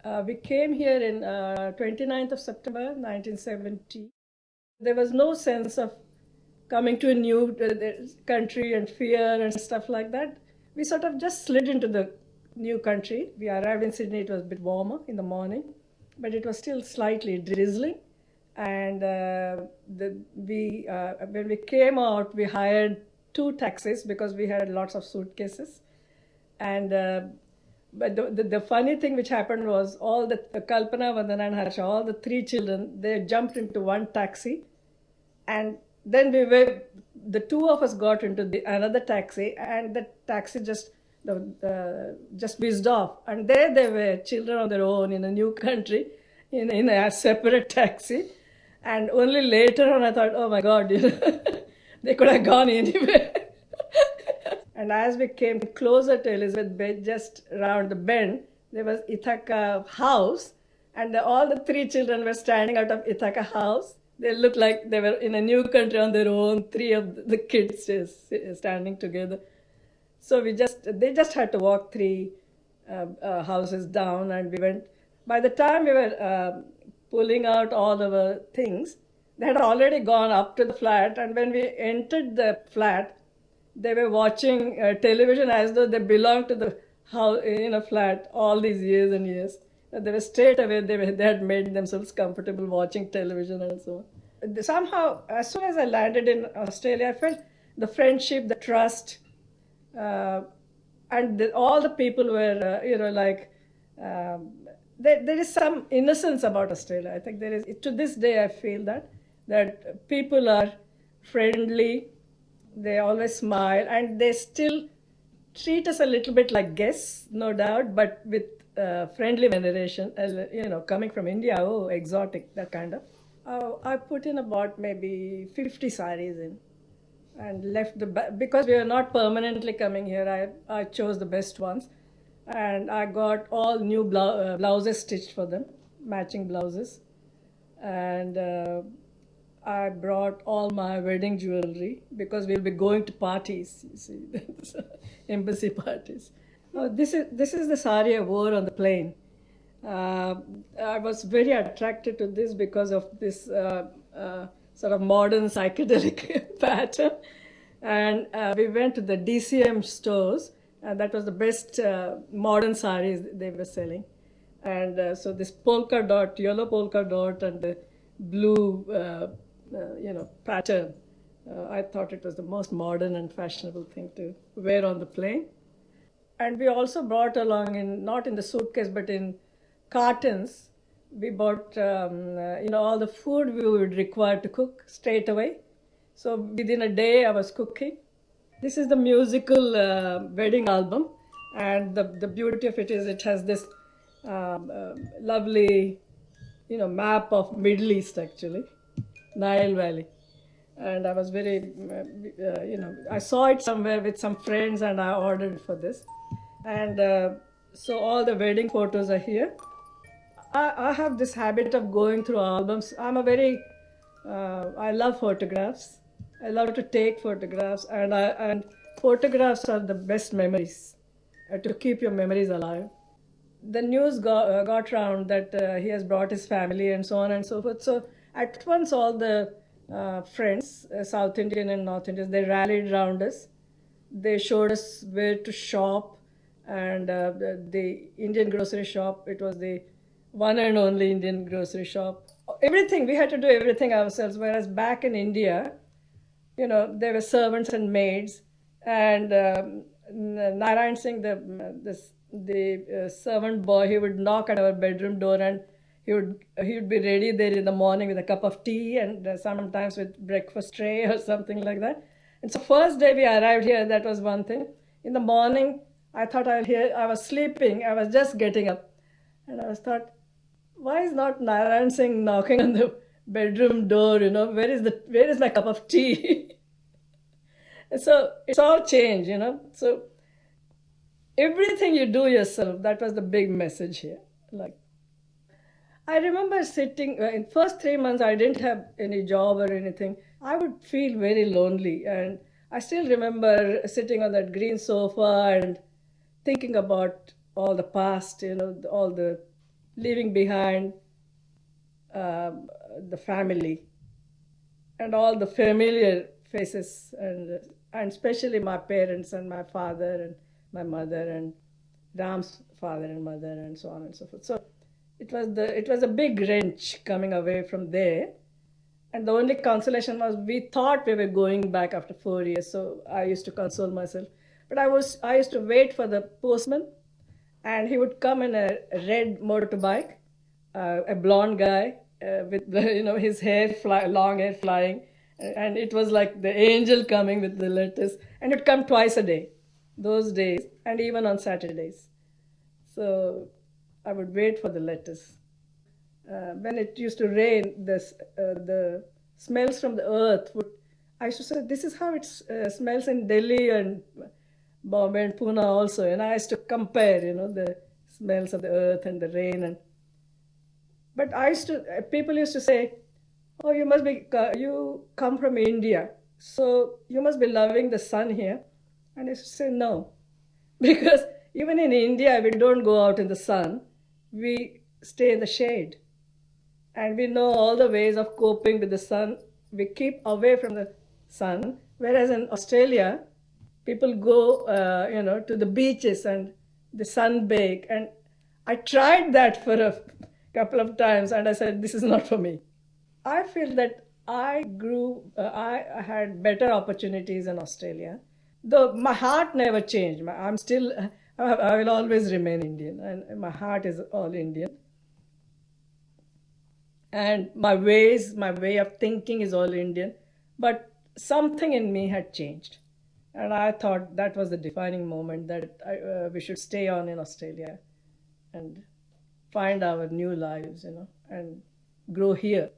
We came here in 29th of September 1970. There was no sense of coming to a new country and fear and stuff like that. We sort of just slid into the new country. We arrived in Sydney, it was a bit warmer in the morning, but it was still slightly drizzling. And when we came out, we hired two taxis because we had lots of suitcases. And but the funny thing which happened was all the Kalpana, Vandana, and Harsha, all the three children, they jumped into one taxi, and then the two of us got into another taxi, and the taxi just whizzed off, and there they were, children on their own in a new country, in a separate taxi, and only later on I thought, oh my God, they could have gone anywhere. And as we came closer to Elizabeth Bay, just around the bend, there was Ithaca House, and all the three children were standing out of Ithaca House. They looked like they were in a new country on their own, three of the kids just standing together. So they just had to walk three houses down, and we went. By the time we were pulling out all our things, they had already gone up to the flat, and when we entered the flat, they were watching television as though they belonged to the house in a flat all these years and years. They were straight away, they had made themselves comfortable watching television and so on. Somehow, as soon as I landed in Australia, I felt the friendship, the trust, and all the people were, there is some innocence about Australia. I think there is, to this day, I feel that people are friendly. They always smile, and they still treat us a little bit like guests, no doubt, but with friendly veneration, coming from India, oh, exotic, that kind of. I put in about maybe 50 saris in, and left because we are not permanently coming here, I chose the best ones, and I got all new blouses stitched for them, matching blouses, and I brought all my wedding jewelry because we'll be going to parties, you see, embassy parties. Oh, this is the sari I wore on the plane. I was very attracted to this because of this sort of modern psychedelic pattern. And we went to the DCM stores, and that was the best modern saris they were selling. And so this polka dot, yellow polka dot, and the blue pattern. I thought it was the most modern and fashionable thing to wear on the plane. And we also brought along, not in the suitcase, but in cartons, we bought all the food we would require to cook straight away. So within a day I was cooking. This is the musical wedding album, and the beauty of it is it has this lovely map of Middle East, actually, Nile Valley. And I was very, I saw it somewhere with some friends, and I ordered for this. And so all the wedding photos are here. I have this habit of going through albums. I love photographs. I love to take photographs, and photographs are the best memories, to keep your memories alive. The news got round that he has brought his family and so on and so forth. So at once all the friends, South Indian and North Indians, they rallied around us. They showed us where to shop, and the Indian grocery shop, it was the one and only Indian grocery shop. Everything, we had to do everything ourselves, whereas back in India, there were servants and maids, and Narayan Singh, the servant boy, he would knock at our bedroom door, and he would be ready there in the morning with a cup of tea, and sometimes with breakfast tray or something like that. And so first day we arrived here, that was one thing. In the morning, I thought I was sleeping, I was just getting up, and I thought, why is not Narayan Singh knocking on the bedroom door, where is my cup of tea? And so it's all changed, So everything you do yourself, that was the big message here. I remember sitting, in first 3 months, I didn't have any job or anything. I would feel very lonely. And I still remember sitting on that green sofa and thinking about all the past, all the leaving behind the family and all the familiar faces, and especially my parents and my father and my mother and Ram's father and mother and so on and so forth. So it was a big wrench coming away from there. And the only consolation was we thought we were going back after 4 years. So I used to console myself. But I used to wait for the postman, and he would come in a red motorbike, a blonde guy with his long hair flying, and it was like the angel coming with the letters, and it'd come twice a day, those days, and even on Saturdays. So I would wait for the letters. When it used to rain, the smells from the earth would. I used to say, this is how it smells in Delhi and Bombay and Pune also. And I used to compare, the smells of the earth and the rain. But people used to say, oh, you come from India, so you must be loving the sun here. And I used to say, no, because even in India, we don't go out in the sun, we stay in the shade. And we know all the ways of coping with the sun. We keep away from the sun, whereas in Australia, people go, to the beaches and the sunbake. And I tried that for a couple of times, and I said, this is not for me. I feel that I had better opportunities in Australia, though my heart never changed. I will always remain Indian, and my heart is all Indian. And my way of thinking is all Indian. But something in me had changed. And I thought that was the defining moment that we should stay on in Australia and find our new lives, and grow here.